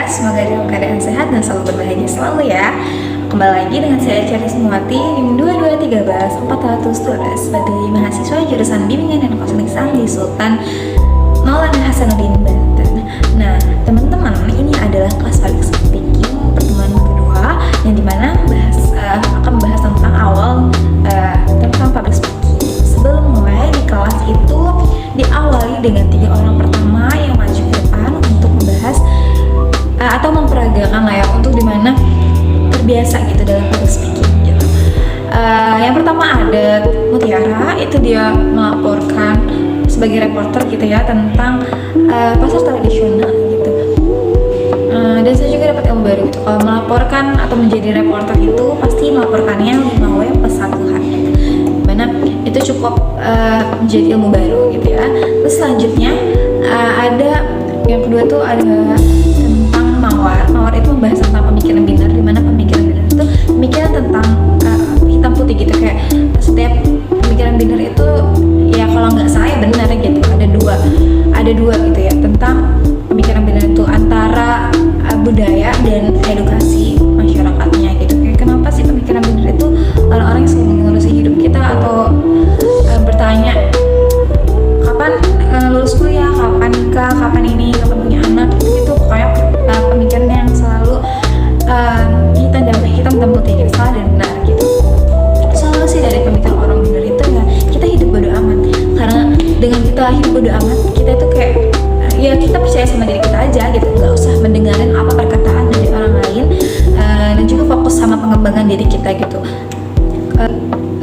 semoga dalam keadaan sehat dan selalu berbahagia selalu ya. Kembali lagi dengan saya Cherry Sumawati NIM 2213 412 sebagai mahasiswa jurusan Bimbingan dan Konseling Islam di Sultan Maulana Hasanuddin Banten. Nah teman-teman, ini adalah kelas public speaking pertemuan kedua yang dimana akan membahas tentang tentang public speaking. Sebelum mulai di kelas itu diawali dengan 3 orang pertama yang maju ke depan untuk membahas atau memperagakan layak untuk dimana terbiasa gitu dalam public speaking gitu. Yang pertama ada Mutiara, itu dia melaporkan sebagai reporter gitu ya tentang pasar tradisional gitu. Dan saya juga dapat ilmu baru gitu. Kalau melaporkan atau menjadi reporter itu pasti melaporkannya 5W plus 1H gitu. Dimana itu cukup menjadi ilmu baru gitu ya. Terus selanjutnya ada yang kedua tuh ada tentang Mawar. Mawar itu membahas tentang pemikiran binar, di mana pemikiran binar itu pemikiran tentang hitam putih gitu, kayak setiap pemikiran binar itu ya kalau nggak salah ya benar gitu. Ada dua gitu ya tentang pemikiran binar itu antara budaya dan edukasi masyarakatnya gitu. Kayak kenapa sih pemikiran binar itu orang-orang yang selalu mengurusi hidup kita atau bertanya kapan lulus kuliah, kapan nikah, kapan ini, kapan punya anak gitu. Pokoknya pemikiran yang selalu hitam dan putih gitu, salah dan benar gitu. Solusi dari pemikiran orang benar itu ya kita hidup bodo amat, karena dengan kita hidup bodo amat kita itu kayak ya kita percaya sama diri kita aja gitu, nggak usah mendengarin apa perkataan dari orang lain, dan juga fokus sama pengembangan diri kita gitu.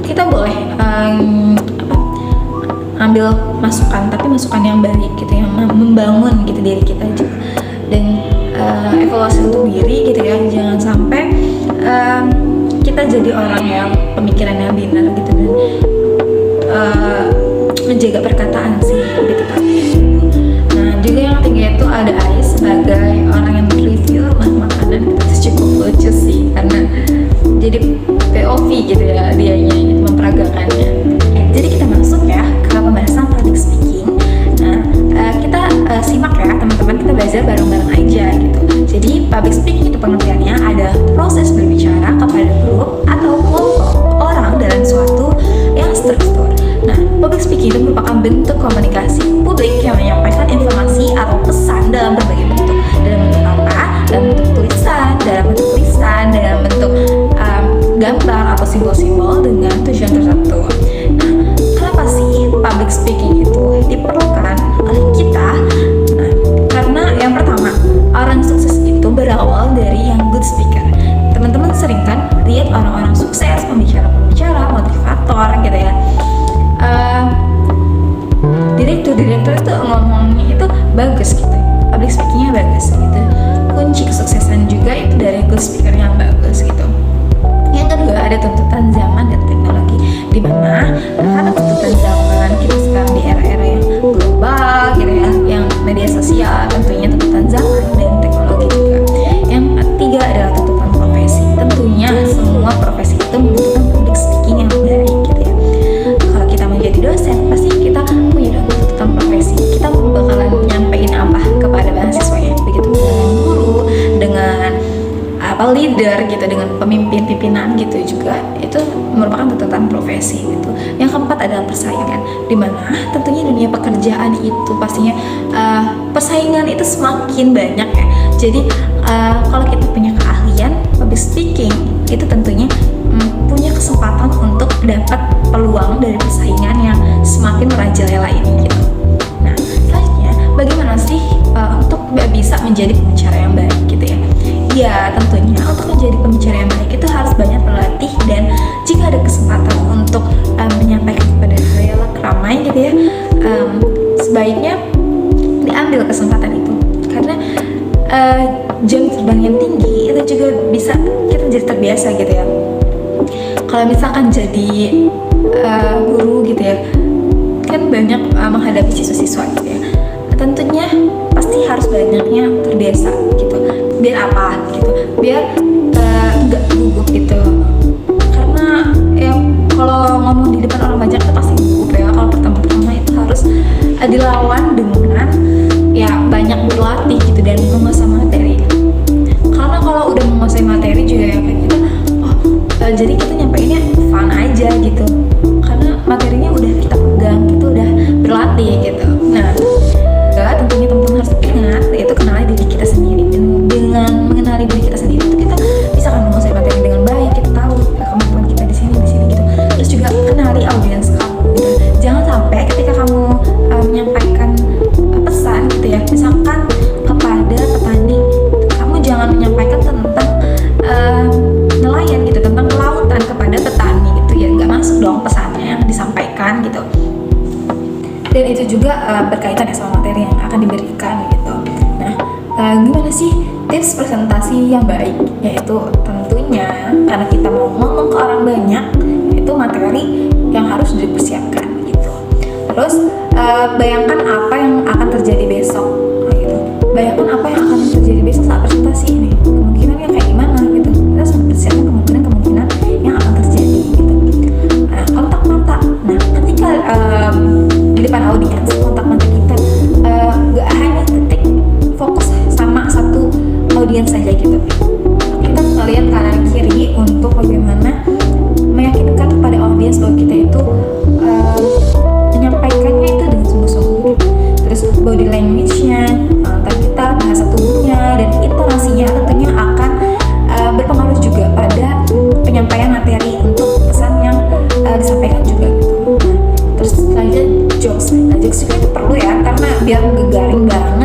Kita boleh ambil masukan, tapi masukan yang baik gitu, yang membangun gitu diri kita juga, dan evaluasi untuk diri gitu ya. Jangan sampai kita jadi orang yang pemikirannya binar gitu, dan menjaga perkataan sih lebih tepatnya. Nah juga yang ketiga itu ada Ais sebagai orang yang mereview rumah makanan. Itu cukup lucu sih karena jadi POV gitu ya dianya memperagakannya. Jadi kita masuk ya ke pembahasan public speaking. Nah kita simak ya teman-teman, kita belajar bareng-bareng aja gitu. Jadi public speaking itu pengertiannya ada proses berbicara kepada grup atau kelompok orang dalam suatu yang struktur. Nah, public speaking itu merupakan bentuk komunikasi publik yang menyampaikan informasi atau pesan dalam berbagai bentuk. Dalam bentuk apa? Dalam bentuk tulisan, dalam bentuk gambar atau simbol-simbol dengan tujuan tertentu. Nah, kenapa sih public speaking itu diperlukan oleh kita? Nah, karena yang pertama, orang sukses itu berawal dari yang good speaker. Teman-teman sering kan lihat orang-orang sukses, pembicara-pembicara, motivator gitu ya. Direktur itu ngomongnya itu bagus gitu, public speakingnya bagus gitu. Kunci kesuksesan juga itu dari good speaker yang bagus gitu. Yang kedua ada tuntutan zaman dan teknologi, di mana karena tuntutan zaman kita sekarang di era-era yang global gitu ya, yang media sosial, tentunya tuntutan zaman dan teknologi juga. Yang ketiga adalah tuntutan profesi. Tentunya semua profesi itu membutuhkan public speaking yang baik gitu ya. Kalau kita menjadi dosen pasti kita punya tuntutan profesi, kita bakalan nyampein apa kepada mahasiswanya, begitu dengan guru, dengan leader gitu, dengan pimpinan gitu juga, itu merupakan tuntutan profesi gitu. Yang keempat adalah persaingan, dimana tentunya dunia pekerjaan itu pastinya persaingan itu semakin banyak ya. Jadi kalau kita punya keahlian public speaking itu tentunya punya kesempatan untuk dapat peluang dari persaingan yang semakin merajalela ini gitu. Nah selanjutnya bagaimana sih untuk bisa menjadi pembicara yang baik gitu ya? Ya tentunya untuk menjadi pembicara yang baik itu harus banyak berlatih, dan jika ada kesempatan untuk menyampaikan kepada khalayak ramai gitu ya, sebaiknya diambil kesempatan itu, karena jam terbang yang tinggi itu juga bisa kita jadi terbiasa gitu ya. Kalau misalkan jadi guru gitu ya, kan banyak menghadapi siswa-siswa gitu ya, tentunya pasti harus banyaknya terbiasa gitu. Biar apa gitu, biar nggak gugup gitu, karena ya kalau ngomong di depan orang banyak itu pasti gugup ya. Kalau pertama-tama itu harus dilawan dengan ya banyak berlatih gitu dan menguasai materi. kalau udah menguasai materi juga ya kayak gitu, jadi kita nyampeinnya fun aja gitu, karena materinya udah kita pegang, kita udah berlatih gitu. Nah, tentunya teman-teman harus ingat, yaitu kenali diri kita sendiri. Dan dengan mengenali diri kita sendiri itu kita bisa kan menguasai materi dengan baik. Kita tahu kemampuan kita di sini gitu. Terus juga kenali audiens kamu gitu. Jangan sampai ketika kamu menyampaikan pesan gitu ya, misalkan kepada petani, kamu jangan menyampaikan tentang nelayan gitu, tentang kelautan kepada petani gitu ya, nggak masuk dong pesannya yang disampaikan gitu. Dan itu juga berkaitan ya sama materi yang akan diberikan gitu. Nah, gimana sih tips presentasi yang baik? Yaitu tentunya karena kita mau ngomong ke orang banyak, itu materi yang harus dipersiapkan gitu. Terus bayangkan apa yang akan terjadi besok gitu. Bayangkan apa yang akan terjadi besok saat presentasi ini. Kemungkinannya kayak gimana gitu. Kita harus mempersiapkan kemungkinan yang akan terjadi gitu. Nah, kontak mata. Nah, ketika di depan audiens, kontak mata kita gak hanya titik fokus sama satu audiens saja gitu. Kita melihat kanan kiri untuk bagaimana meyakinkan kepada audiens bahwa kita itu menyampaikannya itu dengan sungguh-sungguh gitu. Terus body language-nya, kita bahasa tubuhnya dan intonasinya tentunya akan berpengaruh juga pada penyampaian materi untuk pesan yang disampaikan juga gitu. Terus selanjutnya jokes. Nah, jokes juga itu perlu ya, karena biar ngegaring banget